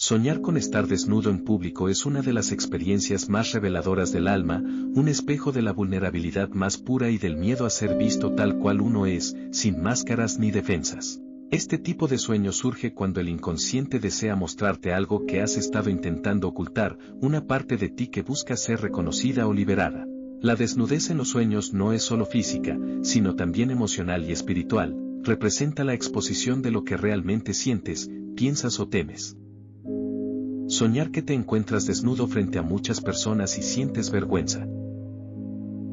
Soñar con estar desnudo en público es una de las experiencias más reveladoras del alma, un espejo de la vulnerabilidad más pura y del miedo a ser visto tal cual uno es, sin máscaras ni defensas. Este tipo de sueño surge cuando el inconsciente desea mostrarte algo que has estado intentando ocultar, una parte de ti que busca ser reconocida o liberada. La desnudez en los sueños no es solo física, sino también emocional y espiritual, representa la exposición de lo que realmente sientes, piensas o temes. Soñar que te encuentras desnudo frente a muchas personas y sientes vergüenza.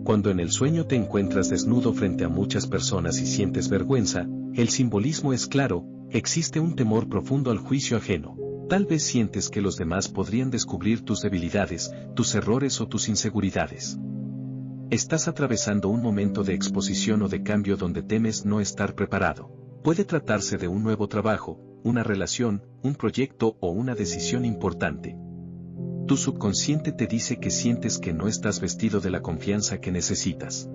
Cuando en el sueño te encuentras desnudo frente a muchas personas y sientes vergüenza, el simbolismo es claro, existe un temor profundo al juicio ajeno. Tal vez sientes que los demás podrían descubrir tus debilidades, tus errores o tus inseguridades. Estás atravesando un momento de exposición o de cambio donde temes no estar preparado. Puede tratarse de un nuevo trabajo, una relación, un proyecto o una decisión importante. Tu subconsciente te dice que sientes que no estás vestido de la confianza que necesitas.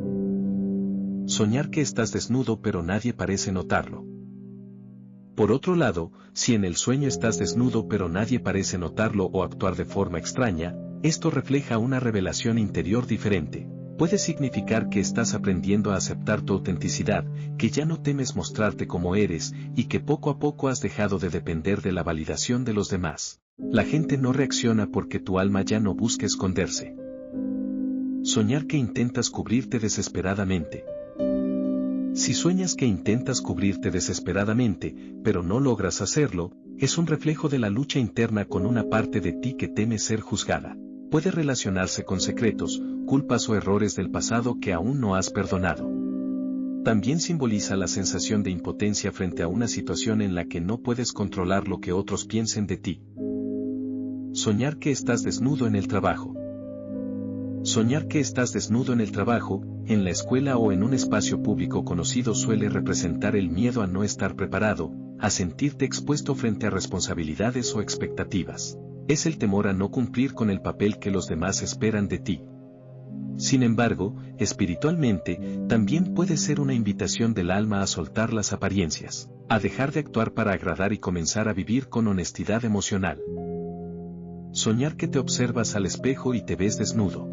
Soñar que estás desnudo pero nadie parece notarlo. Por otro lado, si en el sueño estás desnudo pero nadie parece notarlo o actuar de forma extraña, esto refleja una revelación interior diferente. Puede significar que estás aprendiendo a aceptar tu autenticidad, que ya no temes mostrarte como eres, y que poco a poco has dejado de depender de la validación de los demás. La gente no reacciona porque tu alma ya no busca esconderse. Soñar que intentas cubrirte desesperadamente. Si sueñas que intentas cubrirte desesperadamente, pero no logras hacerlo, es un reflejo de la lucha interna con una parte de ti que teme ser juzgada. Puede relacionarse con secretos, culpas o errores del pasado que aún no has perdonado. También simboliza la sensación de impotencia frente a una situación en la que no puedes controlar lo que otros piensen de ti. Soñar que estás desnudo en el trabajo. Soñar que estás desnudo en el trabajo, en la escuela o en un espacio público conocido suele representar el miedo a no estar preparado, a sentirte expuesto frente a responsabilidades o expectativas. Es el temor a no cumplir con el papel que los demás esperan de ti. Sin embargo, espiritualmente, también puede ser una invitación del alma a soltar las apariencias, a dejar de actuar para agradar y comenzar a vivir con honestidad emocional. Soñar que te observas al espejo y te ves desnudo.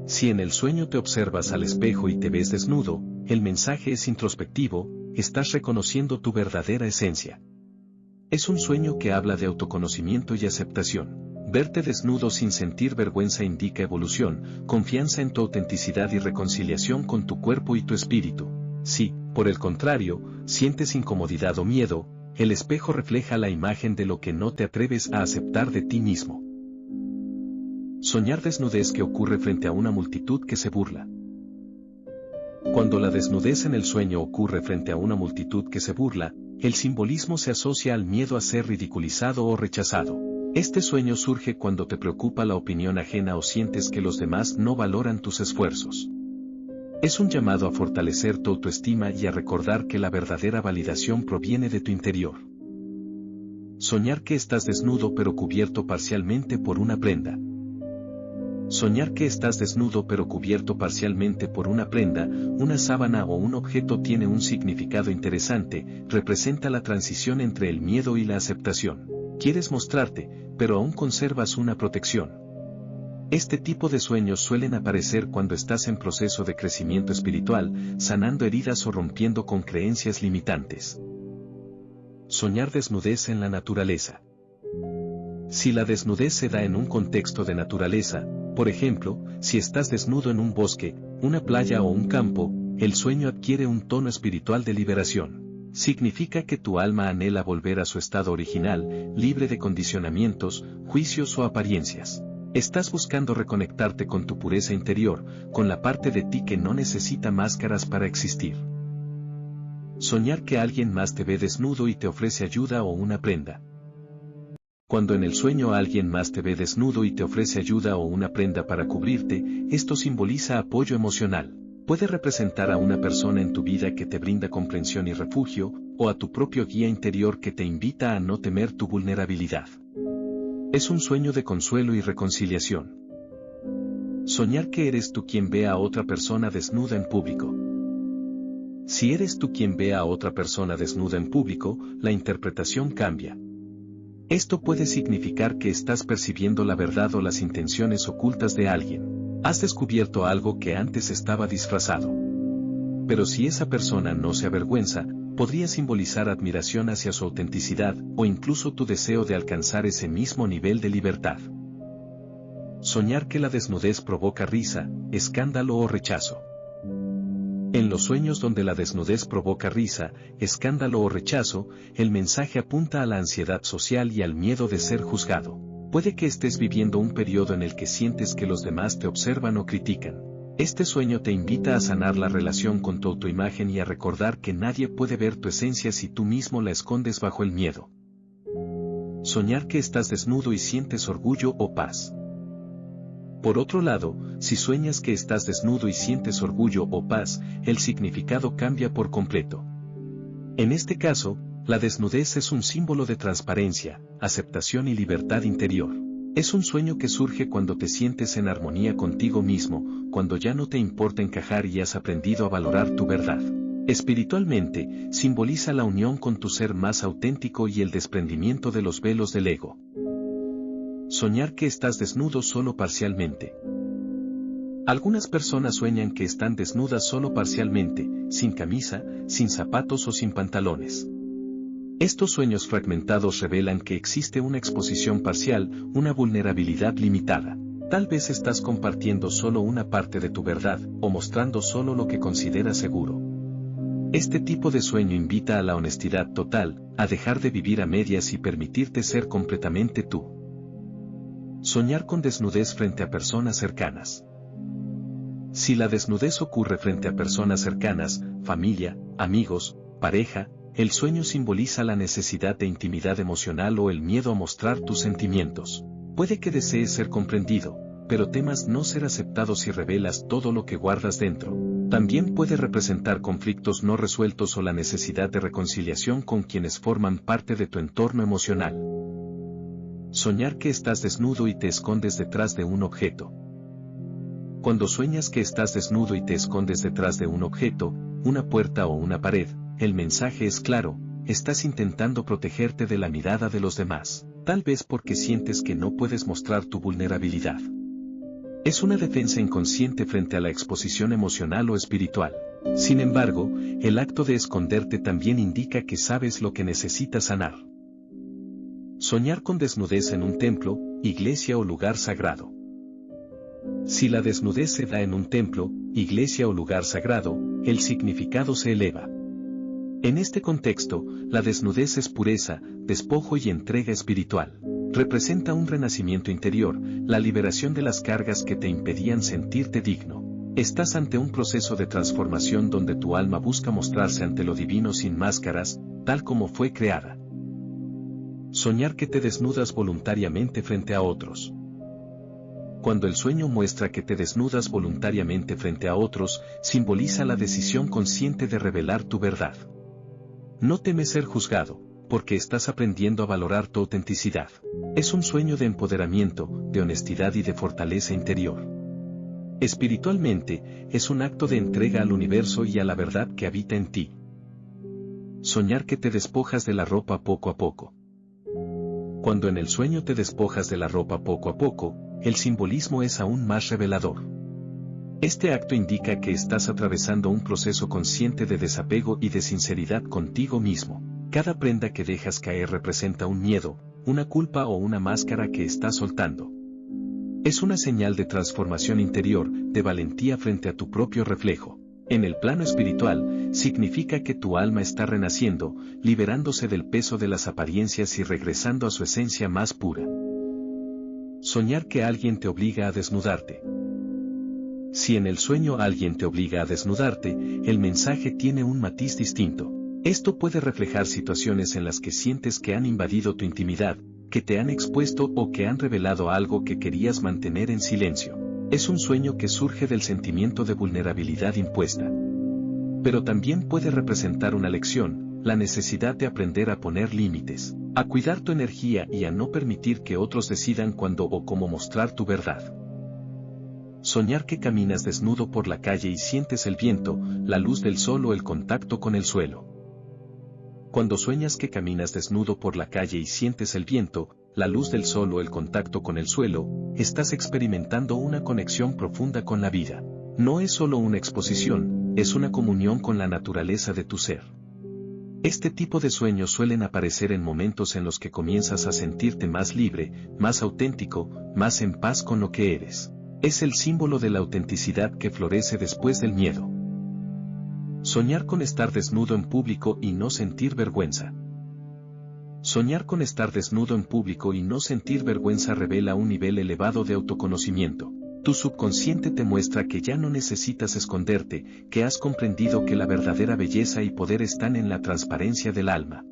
Si en el sueño te observas al espejo y te ves desnudo, el mensaje es introspectivo, estás reconociendo tu verdadera esencia. Es un sueño que habla de autoconocimiento y aceptación. Verte desnudo sin sentir vergüenza indica evolución, confianza en tu autenticidad y reconciliación con tu cuerpo y tu espíritu. Si, por el contrario, sientes incomodidad o miedo, el espejo refleja la imagen de lo que no te atreves a aceptar de ti mismo. Soñar desnudez que ocurre frente a una multitud que se burla. Cuando la desnudez en el sueño ocurre frente a una multitud que se burla, el simbolismo se asocia al miedo a ser ridiculizado o rechazado. Este sueño surge cuando te preocupa la opinión ajena o sientes que los demás no valoran tus esfuerzos. Es un llamado a fortalecer tu autoestima y a recordar que la verdadera validación proviene de tu interior. Soñar que estás desnudo pero cubierto parcialmente por una prenda. Soñar que estás desnudo pero cubierto parcialmente por una prenda, una sábana o un objeto tiene un significado interesante, representa la transición entre el miedo y la aceptación. Quieres mostrarte, pero aún conservas una protección. Este tipo de sueños suelen aparecer cuando estás en proceso de crecimiento espiritual, sanando heridas o rompiendo con creencias limitantes. Soñar desnudez en la naturaleza. Si la desnudez se da en un contexto de naturaleza, por ejemplo, si estás desnudo en un bosque, una playa o un campo, el sueño adquiere un tono espiritual de liberación. Significa que tu alma anhela volver a su estado original, libre de condicionamientos, juicios o apariencias. Estás buscando reconectarte con tu pureza interior, con la parte de ti que no necesita máscaras para existir. Soñar que alguien más te ve desnudo y te ofrece ayuda o una prenda. Cuando en el sueño alguien más te ve desnudo y te ofrece ayuda o una prenda para cubrirte, esto simboliza apoyo emocional. Puede representar a una persona en tu vida que te brinda comprensión y refugio, o a tu propio guía interior que te invita a no temer tu vulnerabilidad. Es un sueño de consuelo y reconciliación. Soñar que eres tú quien ve a otra persona desnuda en público. Si eres tú quien ve a otra persona desnuda en público, la interpretación cambia. Esto puede significar que estás percibiendo la verdad o las intenciones ocultas de alguien. Has descubierto algo que antes estaba disfrazado. Pero si esa persona no se avergüenza, podría simbolizar admiración hacia su autenticidad o incluso tu deseo de alcanzar ese mismo nivel de libertad. Soñar que la desnudez provoca risa, escándalo o rechazo. En los sueños donde la desnudez provoca risa, escándalo o rechazo, el mensaje apunta a la ansiedad social y al miedo de ser juzgado. Puede que estés viviendo un periodo en el que sientes que los demás te observan o critican. Este sueño te invita a sanar la relación con tu autoimagen y a recordar que nadie puede ver tu esencia si tú mismo la escondes bajo el miedo. Soñar que estás desnudo y sientes orgullo o paz. Por otro lado, si sueñas que estás desnudo y sientes orgullo o paz, el significado cambia por completo. En este caso, la desnudez es un símbolo de transparencia, aceptación y libertad interior. Es un sueño que surge cuando te sientes en armonía contigo mismo, cuando ya no te importa encajar y has aprendido a valorar tu verdad. Espiritualmente, simboliza la unión con tu ser más auténtico y el desprendimiento de los velos del ego. Soñar que estás desnudo solo parcialmente. Algunas personas sueñan que están desnudas solo parcialmente, sin camisa, sin zapatos o sin pantalones. Estos sueños fragmentados revelan que existe una exposición parcial, una vulnerabilidad limitada. Tal vez estás compartiendo solo una parte de tu verdad, o mostrando solo lo que consideras seguro. Este tipo de sueño invita a la honestidad total, a dejar de vivir a medias y permitirte ser completamente tú. Soñar con desnudez frente a personas cercanas. Si la desnudez ocurre frente a personas cercanas, familia, amigos, pareja, el sueño simboliza la necesidad de intimidad emocional o el miedo a mostrar tus sentimientos. Puede que desees ser comprendido, pero temas no ser aceptado si revelas todo lo que guardas dentro. También puede representar conflictos no resueltos o la necesidad de reconciliación con quienes forman parte de tu entorno emocional. Soñar que estás desnudo y te escondes detrás de un objeto. Cuando sueñas que estás desnudo y te escondes detrás de un objeto, una puerta o una pared, el mensaje es claro: estás intentando protegerte de la mirada de los demás, tal vez porque sientes que no puedes mostrar tu vulnerabilidad. Es una defensa inconsciente frente a la exposición emocional o espiritual. Sin embargo, el acto de esconderte también indica que sabes lo que necesitas sanar. Soñar con desnudez en un templo, iglesia o lugar sagrado. Si la desnudez se da en un templo, iglesia o lugar sagrado, el significado se eleva. En este contexto, la desnudez es pureza, despojo y entrega espiritual. Representa un renacimiento interior, la liberación de las cargas que te impedían sentirte digno. Estás ante un proceso de transformación donde tu alma busca mostrarse ante lo divino sin máscaras, tal como fue creada. Soñar que te desnudas voluntariamente frente a otros. Cuando el sueño muestra que te desnudas voluntariamente frente a otros, simboliza la decisión consciente de revelar tu verdad. No temes ser juzgado, porque estás aprendiendo a valorar tu autenticidad. Es un sueño de empoderamiento, de honestidad y de fortaleza interior. Espiritualmente, es un acto de entrega al universo y a la verdad que habita en ti. Soñar que te despojas de la ropa poco a poco. Cuando en el sueño te despojas de la ropa poco a poco, el simbolismo es aún más revelador. Este acto indica que estás atravesando un proceso consciente de desapego y de sinceridad contigo mismo. Cada prenda que dejas caer representa un miedo, una culpa o una máscara que estás soltando. Es una señal de transformación interior, de valentía frente a tu propio reflejo. En el plano espiritual, significa que tu alma está renaciendo, liberándose del peso de las apariencias y regresando a su esencia más pura. Soñar que alguien te obliga a desnudarte. Si en el sueño alguien te obliga a desnudarte, el mensaje tiene un matiz distinto. Esto puede reflejar situaciones en las que sientes que han invadido tu intimidad, que te han expuesto o que han revelado algo que querías mantener en silencio. Es un sueño que surge del sentimiento de vulnerabilidad impuesta. Pero también puede representar una lección, la necesidad de aprender a poner límites, a cuidar tu energía y a no permitir que otros decidan cuándo o cómo mostrar tu verdad. Soñar que caminas desnudo por la calle y sientes el viento, la luz del sol o el contacto con el suelo. Cuando sueñas que caminas desnudo por la calle y sientes el viento, la luz del sol o el contacto con el suelo, estás experimentando una conexión profunda con la vida. No es solo una exposición, es una comunión con la naturaleza de tu ser. Este tipo de sueños suelen aparecer en momentos en los que comienzas a sentirte más libre, más auténtico, más en paz con lo que eres. Es el símbolo de la autenticidad que florece después del miedo. Soñar con estar desnudo en público y no sentir vergüenza. Soñar con estar desnudo en público y no sentir vergüenza revela un nivel elevado de autoconocimiento. Tu subconsciente te muestra que ya no necesitas esconderte, que has comprendido que la verdadera belleza y poder están en la transparencia del alma.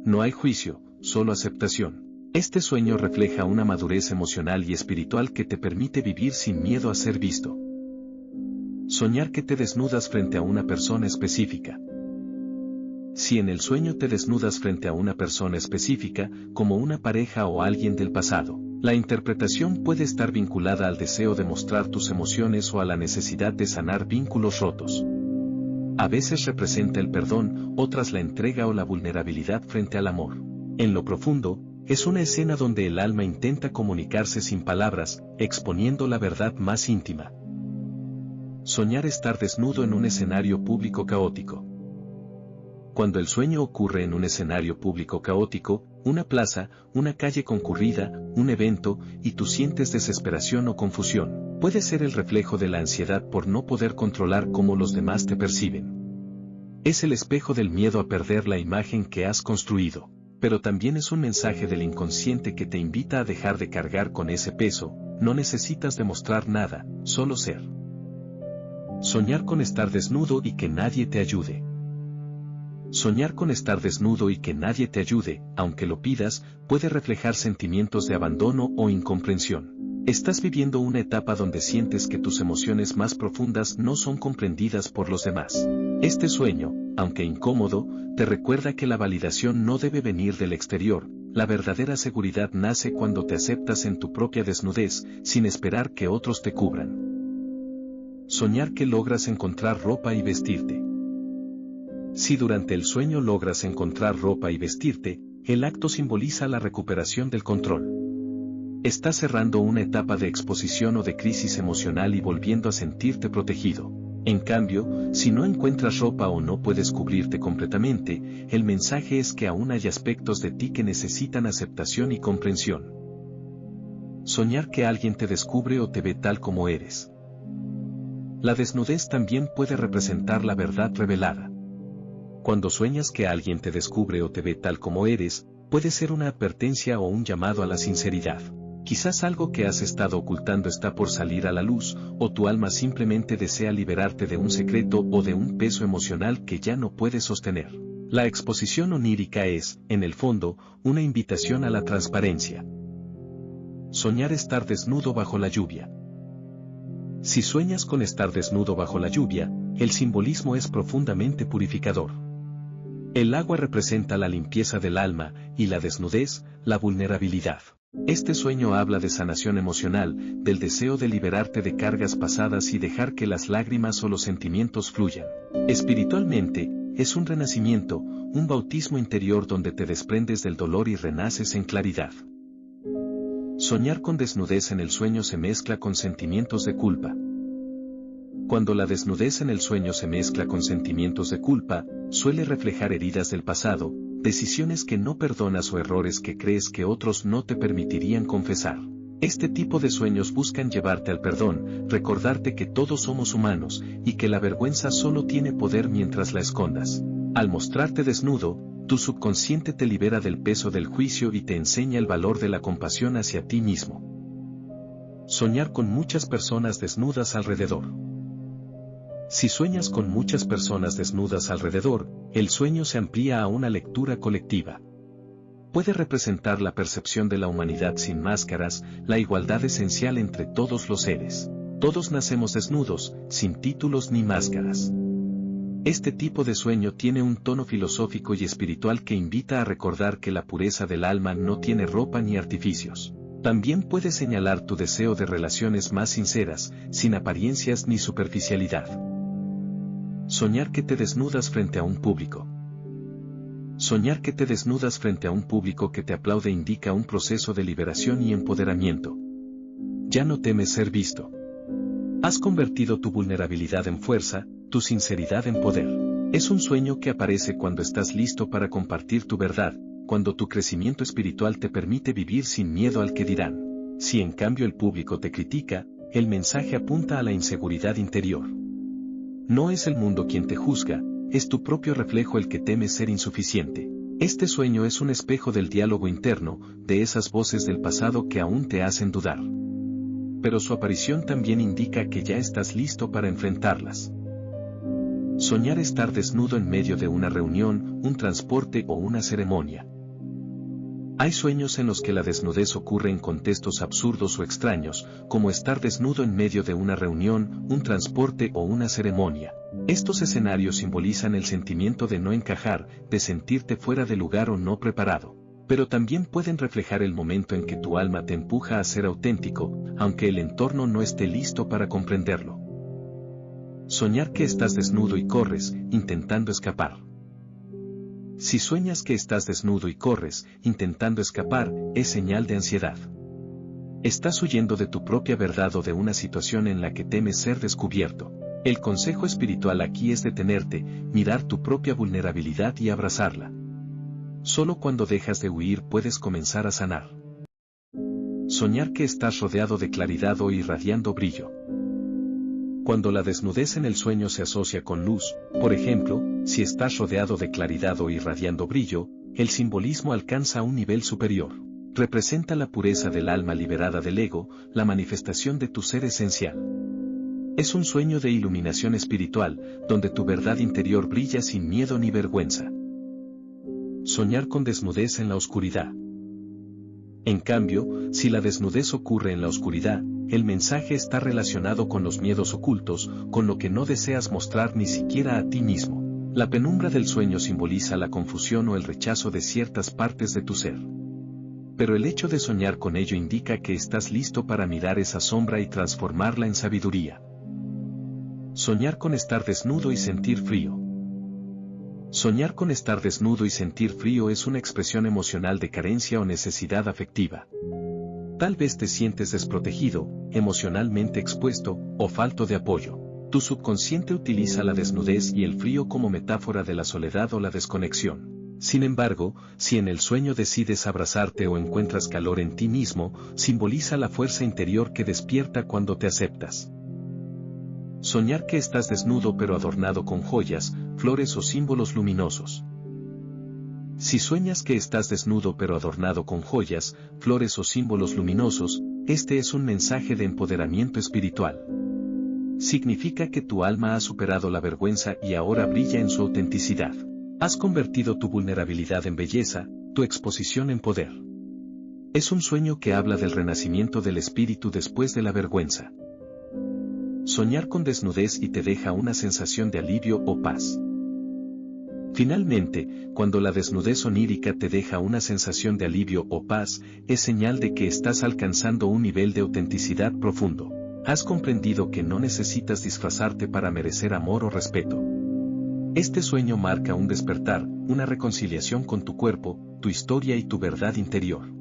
No hay juicio, solo aceptación. Este sueño refleja una madurez emocional y espiritual que te permite vivir sin miedo a ser visto. Soñar que te desnudas frente a una persona específica. Si en el sueño te desnudas frente a una persona específica, como una pareja o alguien del pasado, la interpretación puede estar vinculada al deseo de mostrar tus emociones o a la necesidad de sanar vínculos rotos. A veces representa el perdón, otras la entrega o la vulnerabilidad frente al amor. En lo profundo, es una escena donde el alma intenta comunicarse sin palabras, exponiendo la verdad más íntima. Soñar estar desnudo en un escenario público caótico. Cuando el sueño ocurre en un escenario público caótico, una plaza, una calle concurrida, un evento, y tú sientes desesperación o confusión, puede ser el reflejo de la ansiedad por no poder controlar cómo los demás te perciben. Es el espejo del miedo a perder la imagen que has construido, pero también es un mensaje del inconsciente que te invita a dejar de cargar con ese peso. No necesitas demostrar nada, solo ser. Soñar con estar desnudo y que nadie te ayude. Soñar con estar desnudo y que nadie te ayude, aunque lo pidas, puede reflejar sentimientos de abandono o incomprensión. Estás viviendo una etapa donde sientes que tus emociones más profundas no son comprendidas por los demás. Este sueño, aunque incómodo, te recuerda que la validación no debe venir del exterior. La verdadera seguridad nace cuando te aceptas en tu propia desnudez, sin esperar que otros te cubran. Soñar que logras encontrar ropa y vestirte. Si durante el sueño logras encontrar ropa y vestirte, el acto simboliza la recuperación del control. Estás cerrando una etapa de exposición o de crisis emocional y volviendo a sentirte protegido. En cambio, si no encuentras ropa o no puedes cubrirte completamente, el mensaje es que aún hay aspectos de ti que necesitan aceptación y comprensión. Soñar que alguien te descubre o te ve tal como eres. La desnudez también puede representar la verdad revelada. Cuando sueñas que alguien te descubre o te ve tal como eres, puede ser una advertencia o un llamado a la sinceridad. Quizás algo que has estado ocultando está por salir a la luz, o tu alma simplemente desea liberarte de un secreto o de un peso emocional que ya no puedes sostener. La exposición onírica es, en el fondo, una invitación a la transparencia. Soñar estar desnudo bajo la lluvia. Si sueñas con estar desnudo bajo la lluvia, el simbolismo es profundamente purificador. El agua representa la limpieza del alma, y la desnudez, la vulnerabilidad. Este sueño habla de sanación emocional, del deseo de liberarte de cargas pasadas y dejar que las lágrimas o los sentimientos fluyan. Espiritualmente, es un renacimiento, un bautismo interior donde te desprendes del dolor y renaces en claridad. Soñar con desnudez en el sueño se mezcla con sentimientos de culpa. Cuando la desnudez en el sueño se mezcla con sentimientos de culpa, suele reflejar heridas del pasado, decisiones que no perdonas o errores que crees que otros no te permitirían confesar. Este tipo de sueños buscan llevarte al perdón, recordarte que todos somos humanos, y que la vergüenza solo tiene poder mientras la escondas. Al mostrarte desnudo, tu subconsciente te libera del peso del juicio y te enseña el valor de la compasión hacia ti mismo. Soñar con muchas personas desnudas alrededor. Si sueñas con muchas personas desnudas alrededor, el sueño se amplía a una lectura colectiva. Puede representar la percepción de la humanidad sin máscaras, la igualdad esencial entre todos los seres. Todos nacemos desnudos, sin títulos ni máscaras. Este tipo de sueño tiene un tono filosófico y espiritual que invita a recordar que la pureza del alma no tiene ropa ni artificios. También puede señalar tu deseo de relaciones más sinceras, sin apariencias ni superficialidad. Soñar que te desnudas frente a un público. Soñar que te desnudas frente a un público que te aplaude indica un proceso de liberación y empoderamiento. Ya no temes ser visto. Has convertido tu vulnerabilidad en fuerza, tu sinceridad en poder. Es un sueño que aparece cuando estás listo para compartir tu verdad, cuando tu crecimiento espiritual te permite vivir sin miedo al que dirán. Si en cambio el público te critica, el mensaje apunta a la inseguridad interior. No es el mundo quien te juzga, es tu propio reflejo el que teme ser insuficiente. Este sueño es un espejo del diálogo interno, de esas voces del pasado que aún te hacen dudar. Pero su aparición también indica que ya estás listo para enfrentarlas. Soñar estar desnudo en medio de una reunión, un transporte o una ceremonia. Hay sueños en los que la desnudez ocurre en contextos absurdos o extraños, como estar desnudo en medio de una reunión, un transporte o una ceremonia. Estos escenarios simbolizan el sentimiento de no encajar, de sentirte fuera de lugar o no preparado. Pero también pueden reflejar el momento en que tu alma te empuja a ser auténtico, aunque el entorno no esté listo para comprenderlo. Soñar que estás desnudo y corres, intentando escapar. Si sueñas que estás desnudo y corres, intentando escapar, es señal de ansiedad. Estás huyendo de tu propia verdad o de una situación en la que temes ser descubierto. El consejo espiritual aquí es detenerte, mirar tu propia vulnerabilidad y abrazarla. Solo cuando dejas de huir puedes comenzar a sanar. Soñar que estás rodeado de claridad o irradiando brillo. Cuando la desnudez en el sueño se asocia con luz, por ejemplo, si estás rodeado de claridad o irradiando brillo, el simbolismo alcanza un nivel superior. Representa la pureza del alma liberada del ego, la manifestación de tu ser esencial. Es un sueño de iluminación espiritual, donde tu verdad interior brilla sin miedo ni vergüenza. Soñar con desnudez en la oscuridad. En cambio, si la desnudez ocurre en la oscuridad, el mensaje está relacionado con los miedos ocultos, con lo que no deseas mostrar ni siquiera a ti mismo. La penumbra del sueño simboliza la confusión o el rechazo de ciertas partes de tu ser. Pero el hecho de soñar con ello indica que estás listo para mirar esa sombra y transformarla en sabiduría. Soñar con estar desnudo y sentir frío. Soñar con estar desnudo y sentir frío es una expresión emocional de carencia o necesidad afectiva. Tal vez te sientes desprotegido, emocionalmente expuesto, o falto de apoyo. Tu subconsciente utiliza la desnudez y el frío como metáfora de la soledad o la desconexión. Sin embargo, si en el sueño decides abrazarte o encuentras calor en ti mismo, simboliza la fuerza interior que despierta cuando te aceptas. Soñar que estás desnudo pero adornado con joyas, flores o símbolos luminosos. Si sueñas que estás desnudo pero adornado con joyas, flores o símbolos luminosos, este es un mensaje de empoderamiento espiritual. Significa que tu alma ha superado la vergüenza y ahora brilla en su autenticidad. Has convertido tu vulnerabilidad en belleza, tu exposición en poder. Es un sueño que habla del renacimiento del espíritu después de la vergüenza. Soñar con desnudez y te deja una sensación de alivio o paz. Finalmente, cuando la desnudez onírica te deja una sensación de alivio o paz, es señal de que estás alcanzando un nivel de autenticidad profundo. Has comprendido que no necesitas disfrazarte para merecer amor o respeto. Este sueño marca un despertar, una reconciliación con tu cuerpo, tu historia y tu verdad interior.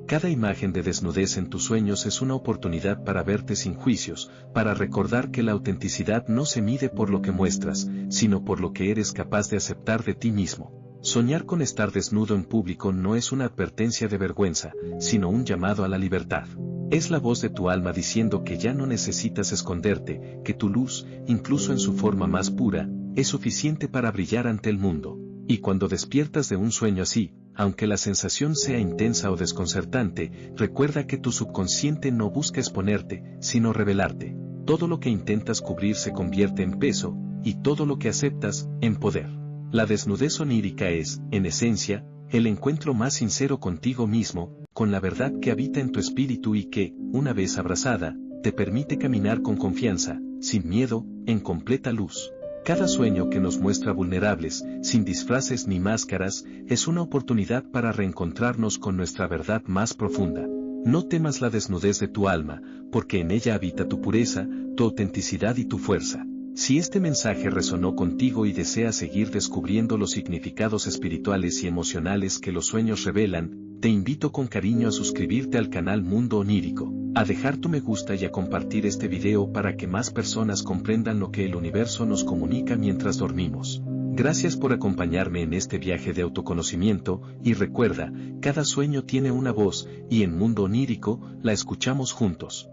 Cada imagen de desnudez en tus sueños es una oportunidad para verte sin juicios, para recordar que la autenticidad no se mide por lo que muestras, sino por lo que eres capaz de aceptar de ti mismo. Soñar con estar desnudo en público no es una advertencia de vergüenza, sino un llamado a la libertad. Es la voz de tu alma diciendo que ya no necesitas esconderte, que tu luz, incluso en su forma más pura, es suficiente para brillar ante el mundo. Y cuando despiertas de un sueño así, aunque la sensación sea intensa o desconcertante, recuerda que tu subconsciente no busca exponerte, sino revelarte. Todo lo que intentas cubrir se convierte en peso, y todo lo que aceptas, en poder. La desnudez onírica es, en esencia, el encuentro más sincero contigo mismo, con la verdad que habita en tu espíritu y que, una vez abrazada, te permite caminar con confianza, sin miedo, en completa luz. Cada sueño que nos muestra vulnerables, sin disfraces ni máscaras, es una oportunidad para reencontrarnos con nuestra verdad más profunda. No temas la desnudez de tu alma, porque en ella habita tu pureza, tu autenticidad y tu fuerza. Si este mensaje resonó contigo y deseas seguir descubriendo los significados espirituales y emocionales que los sueños revelan, te invito con cariño a suscribirte al canal Mundo Onírico, a dejar tu me gusta y a compartir este video para que más personas comprendan lo que el universo nos comunica mientras dormimos. Gracias por acompañarme en este viaje de autoconocimiento, y recuerda, cada sueño tiene una voz, y en Mundo Onírico, la escuchamos juntos.